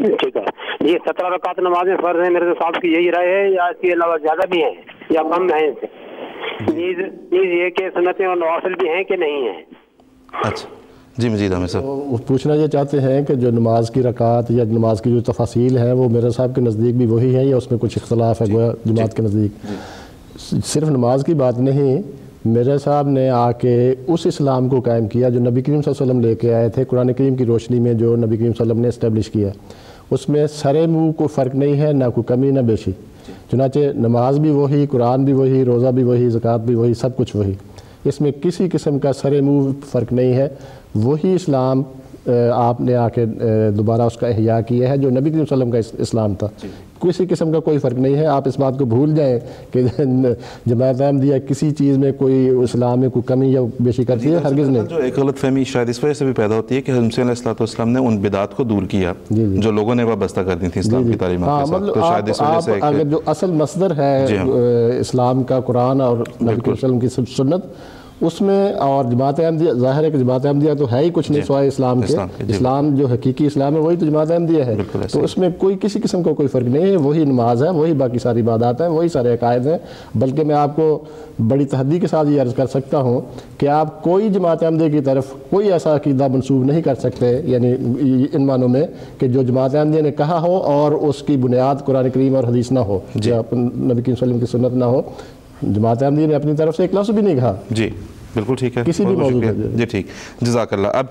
ٹھیک ہے. یہ 17 رکعت نمازیں فرض ہیں میرے صاحب کی یہی رائے ہے یا اس کے علاوہ زیادہ بھی ہیں یا کم ہیں؟ نیز یہ کہ سنتیں اور نوافل بھی ہیں کہ نہیں ہیں؟ اچھا جی مجید احمد صاحب. وہ پوچھنا یہ چاہتے ہیں کہ جو نماز کی رکعات یا نماز کی جو تفاصیل ہیں وہ میرے صاحب کے نزدیک بھی وہی ہیں یا اس میں کچھ اختلاف ہے گویا جماعت کے نزدیک؟ صرف نماز کی بات نہیں، میرے صاحب نے آ کے اس اسلام کو قائم کیا جو نبی کریم صلی اللہ علیہ وسلم لے کے آئے تھے، قرآن کریم کی روشنی میں جو نبی کریم صلی اللہ علیہ وسلم نے اسٹیبلش کیا، اس میں سرے منہ کو فرق نہیں ہے، نہ کوئی کمی نہ بیشی. چنانچہ نماز بھی وہی، قرآن بھی وہی، روزہ بھی وہی، زکوٰۃ بھی وہی، سب کچھ وہی. اس میں کسی قسم کا سرے منہ فرق نہیں ہے. وہی اسلام آپ نے آ کے دوبارہ اس کا احیاء کیا ہے جو نبی کریم صلی اللہ علیہ وسلم کا اسلام تھا. کسی قسم کا کوئی فرق نہیں ہے. آپ اس بات کو بھول جائیں کہ جماعت احمدیہ کسی چیز میں کوئی اسلام میں کوئی کمی یا بیشی کرتی ہے، ہرگز نہیں. جو ایک غلط فہمی شاید اس وجہ سے بھی پیدا ہوتی ہے کہ حضرت علیہ السلام نے ان بدعات کو دور کیا جو لوگوں نے وابستہ کر دی تھی اسلام کی تعلیمات کے ساتھ. تو شاید اس وجہ سے اگر جو اصل مصدر ہے اسلام کا قرآن اور نبی کریم صلی اللہ علیہ وسلم کی سنت، اس میں اور جماعت احمدیہ، ظاہر ہے کہ جماعت احمدیہ تو ہے ہی کچھ نہیں سوائے اسلام کے. اسلام جو حقیقی اسلام ہے وہی تو جماعت احمدیہ ہے. تو اس میں کوئی کسی قسم کا کوئی فرق نہیں ہے. وہی نماز ہے، وہی باقی ساری عبادات ہیں، وہی سارے عقائد ہیں. بلکہ میں آپ کو بڑی تحدی کے ساتھ یہ عرض کر سکتا ہوں کہ آپ کوئی جماعت احمدیہ کی طرف کوئی ایسا عقیدہ منسوب نہیں کر سکتے، یعنی ان معنوں میں کہ جو جماعت احمدیہ نے کہا ہو اور اس کی بنیاد قرآن کریم اور حدیث نہ ہو، یا نبی کریم صلی اللہ علیہ وسلم کی سنت نہ ہو. جماعت احمدیہ نے اپنی طرف سے ایک لفظ بھی نہیں کہا. جی بالکل ٹھیک ہے. کسی بھی موضوع پر. جی ٹھیک، جزاک اللہ. اب